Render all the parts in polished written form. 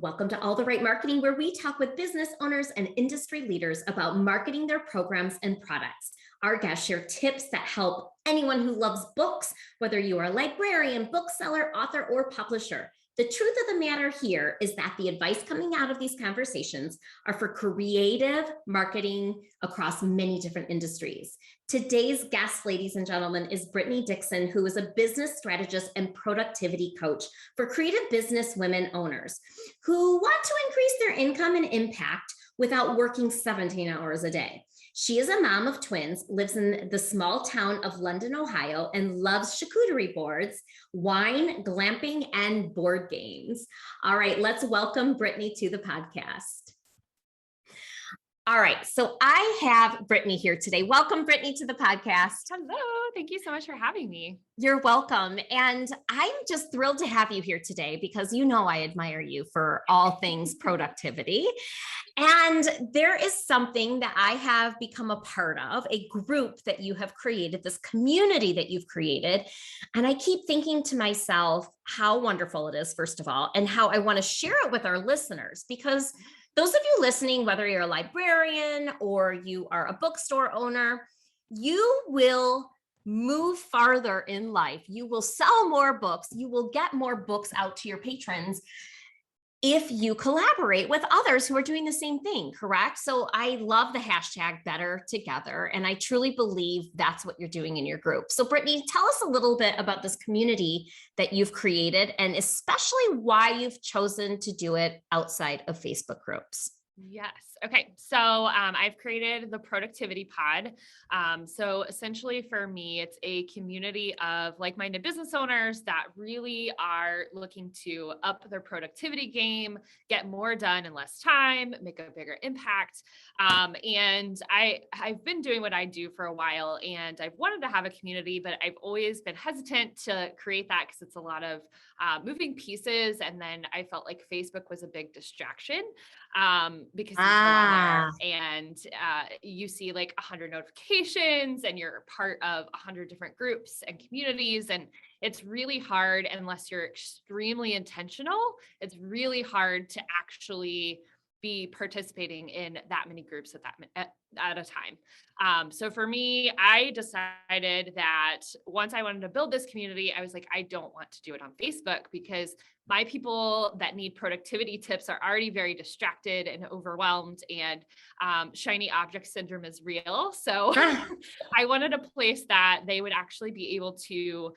Welcome to All the Right Marketing, where we talk with business owners and industry leaders about marketing their programs and products. Our guests share tips that help anyone who loves books, whether you are a librarian, bookseller, author, or publisher. The truth of the matter here is that the advice coming out of these conversations are for creative marketing across many different industries. Today's guest, ladies and gentlemen, is Brittany Dixon, who is a business strategist and productivity coach for creative business women owners who want to increase their income and impact without working 17 hours a day. She is a mom of twins, lives in the small town of London, Ohio, and loves charcuterie boards, wine, glamping, and board games. All right, let's welcome Brittany to the podcast. All right, so I have Brittany here today. Welcome, Brittany, to the podcast. Hello, thank you so much for having me. You're welcome. And I'm just thrilled to have you here today because you know I admire you for all things productivity. And there is something that I have become a part of, a group that you have created, this community that you've created. And I keep thinking to myself how wonderful it is, first of all, and how I want to share it with our listeners, because those of you listening, whether you're a librarian or you are a bookstore owner, you will move farther in life. You will sell more books. You will get more books out to your patrons if you collaborate with others who are doing the same thing, correct? So I love the hashtag Better Together, and I truly believe that's what you're doing in your group. So Brittany, tell us a little bit about this community that you've created, and especially why you've chosen to do it outside of Facebook groups. Yes. Okay. So I've created the Productivity Pod. So essentially for me, it's a community of like-minded business owners that really are looking to up their productivity game, get more done in less time, make a bigger impact. And I've been doing what I do for a while, and I've wanted to have a community, but I've always been hesitant to create that because it's a lot of moving pieces. And then I felt like Facebook was a big distraction because you go on there and you see like 100 notifications and you're part of 100 different groups and communities. And it's really hard unless you're extremely intentional. It's really hard to actually be participating in that many groups at a time. So for me, I decided that once I wanted to build this community, I was like, I don't want to do it on Facebook because my people that need productivity tips are already very distracted and overwhelmed, and shiny object syndrome is real. So I wanted a place that they would actually be able to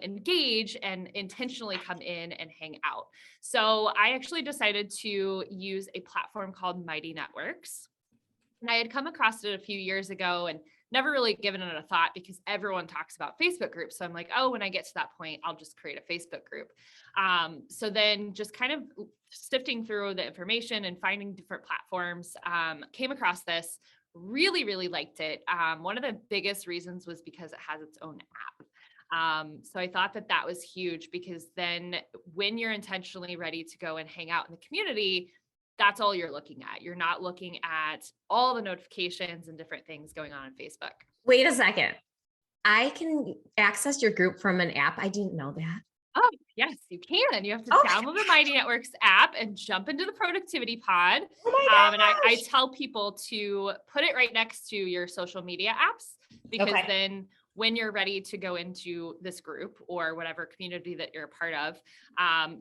engage and intentionally come in and hang out. So I actually decided to use a platform called Mighty Networks. And I had come across it a few years ago and never really given it a thought because everyone talks about Facebook groups. So I'm like, oh, when I get to that point, I'll just create a Facebook group. So then just kind of sifting through the information and finding different platforms, came across this, really, really liked it. One of the biggest reasons was because it has its own app. So I thought that was huge because then when you're intentionally ready to go and hang out in the community, that's all you're looking at. You're not looking at all the notifications and different things going on Facebook. Wait a second. I can access your group from an app. I didn't know that. Oh, yes, you can. You have to download the Mighty Networks app and jump into the Productivity Pod. Oh my gosh. And I tell people to put it right next to your social media apps because then when you're ready to go into this group or whatever community that you're a part of,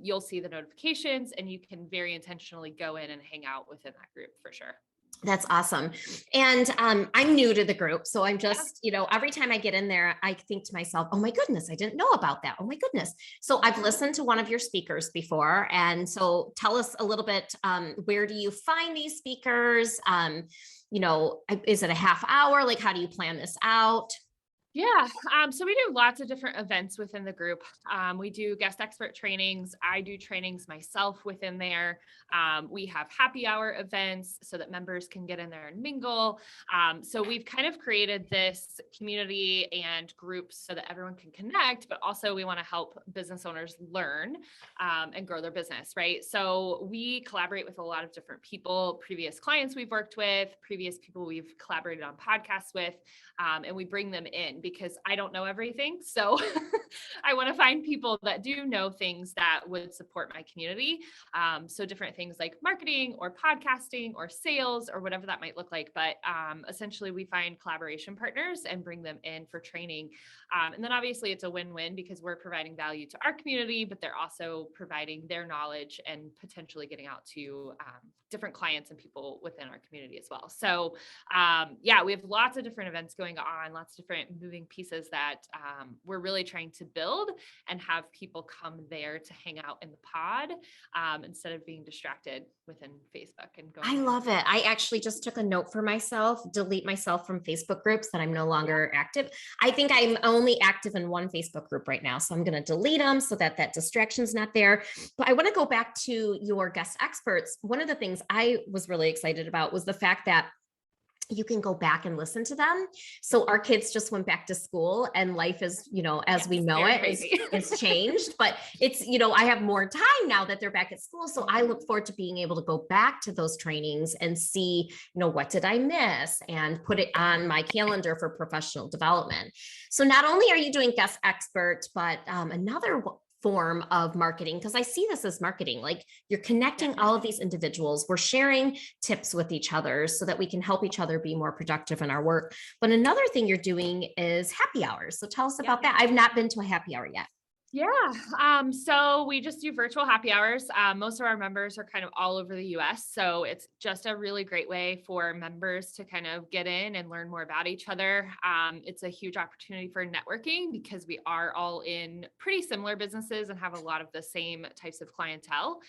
you'll see the notifications and you can very intentionally go in and hang out within that group for sure. That's awesome. And I'm new to the group. So I'm just, every time I get in there, I think to myself, oh my goodness, I didn't know about that. Oh my goodness. So I've listened to one of your speakers before. And so tell us a little bit, where do you find these speakers? Is it a half hour? Like, how do you plan this out? Yeah. So we do lots of different events within the group. We do guest expert trainings. I do trainings myself within there. We have happy hour events so that members can get in there and mingle. So we've kind of created this community and groups so that everyone can connect, but also we want to help business owners learn and grow their business, right? So we collaborate with a lot of different people, previous clients we've worked with, previous people we've collaborated on podcasts with, and we bring them in because I don't know everything. So I want to find people that do know things that would support my community. So different things like marketing or podcasting or sales or whatever that might look like. But essentially we find collaboration partners and bring them in for training. And then obviously it's a win-win because we're providing value to our community, but they're also providing their knowledge and potentially getting out to different clients and people within our community as well. So yeah, we have lots of different events going on, lots of different moving pieces that we're really trying to build and have people come there to hang out in the pod instead of being distracted within Facebook and going. I love it. I actually just took a note for myself, delete myself from Facebook groups that I'm no longer active. I think I'm only active in one Facebook group right now. So I'm going to delete them so that that distraction's not there. But I want to go back to your guest experts. One of the things I was really excited about was the fact that you can go back and listen to them. So our kids just went back to school and life is, as we know it, it's changed, but it's, I have more time now that they're back at school. So I look forward to being able to go back to those trainings and see, what did I miss and put it on my calendar for professional development. So not only are you doing guest expert, but another form of marketing, because I see this as marketing, like you're connecting all of these individuals, we're sharing tips with each other so that we can help each other be more productive in our work. But another thing you're doing is happy hours. So tell us about that. I've not been to a happy hour yet. Yeah. So we just do virtual happy hours. Most of our members are kind of all over the US. So it's just a really great way for members to kind of get in and learn more about each other. It's a huge opportunity for networking because we are all in pretty similar businesses and have a lot of the same types of clientele.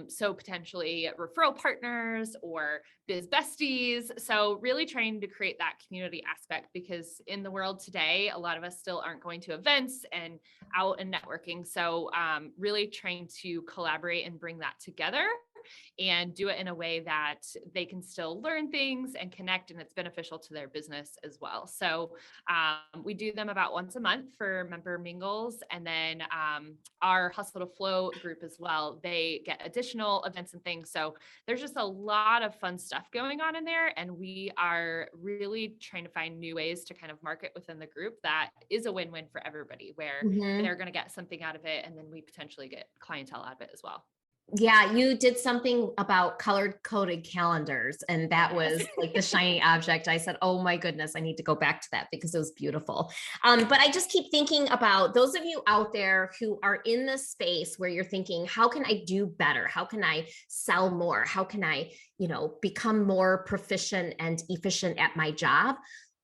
So potentially referral partners or biz besties. So really trying to create that community aspect because in the world today, a lot of us still aren't going to events and out and networking. So really trying to collaborate and bring that together and do it in a way that they can still learn things and connect, and it's beneficial to their business as well. So we do them about once a month for member mingles, and then our Hustle to Flow group as well. They get additional events and things. So there's just a lot of fun stuff going on in there, and we are really trying to find new ways to kind of market within the group that is a win-win for everybody, where they're going to get something out of it, and then we potentially get clientele out of it as well. Yeah, you did something about color coded calendars, and that was like the shiny object. I said, oh my goodness, I need to go back to that because it was beautiful. But I just keep thinking about those of you out there who are in this space where you're thinking, how can I do better? How can I sell more? How can I, become more proficient and efficient at my job?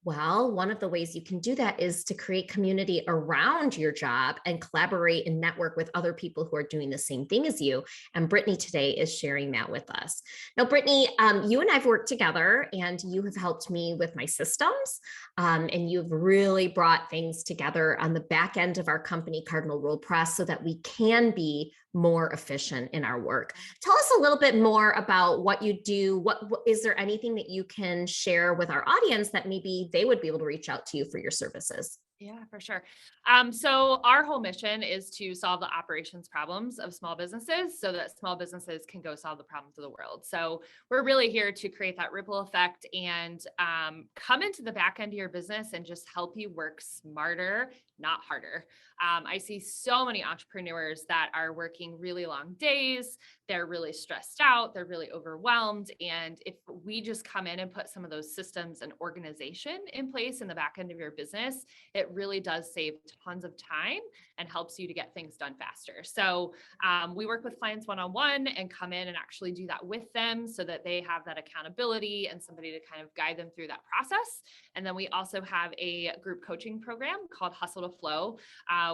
Well, one of the ways you can do that is to create community around your job and collaborate and network with other people who are doing the same thing as you. And Brittany today is sharing that with us. Now, Brittany, you and I've worked together and you have helped me with my systems. And you've really brought things together on the back end of our company, Cardinal Rule Press, so that we can be more efficient in our work. Tell us a little bit more about what you do. What is there anything that you can share with our audience that maybe they would be able to reach out to you for your services? Yeah, for sure. So our whole mission is to solve the operations problems of small businesses so that small businesses can go solve the problems of the world. So we're really here to create that ripple effect and come into the back end of your business and just help you work smarter, not harder. I see so many entrepreneurs that are working really long days. They're really stressed out. They're really overwhelmed. And if we just come in and put some of those systems and organization in place in the back end of your business, it really does save tons of time and helps you to get things done faster. So we work with clients one-on-one and come in and actually do that with them so that they have that accountability and somebody to kind of guide them through that process. And then we also have a group coaching program called Hustle to Flow.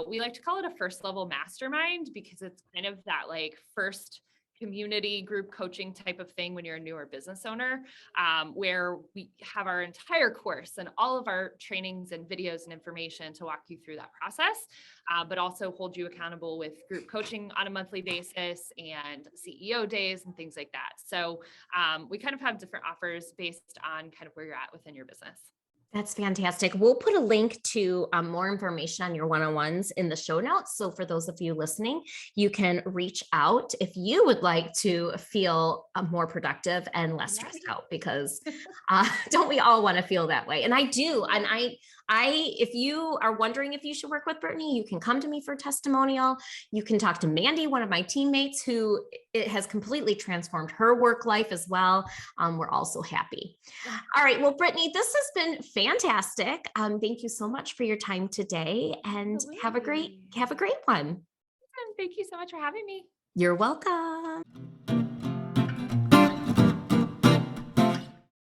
We like to call it a first level mastermind because it's kind of that like first community group coaching type of thing when you're a newer business owner, where we have our entire course and all of our trainings and videos and information to walk you through that process, but also hold you accountable with group coaching on a monthly basis and CEO days and things like that. So we kind of have different offers based on kind of where you're at within your business. That's fantastic. We'll put a link to more information on your one-on-ones in the show notes. So for those of you listening, you can reach out if you would like to feel more productive and less stressed out, because don't we all want to feel that way? And I do. And If you are wondering if you should work with Brittany, you can come to me for a testimonial. You can talk to Mandy, one of my teammates, who it has completely transformed her work life as well. We're also happy. All right. Well, Brittany, this has been fantastic. Thank you so much for your time today, and have a great Absolutely. one. Thank you so much for having me. You're welcome.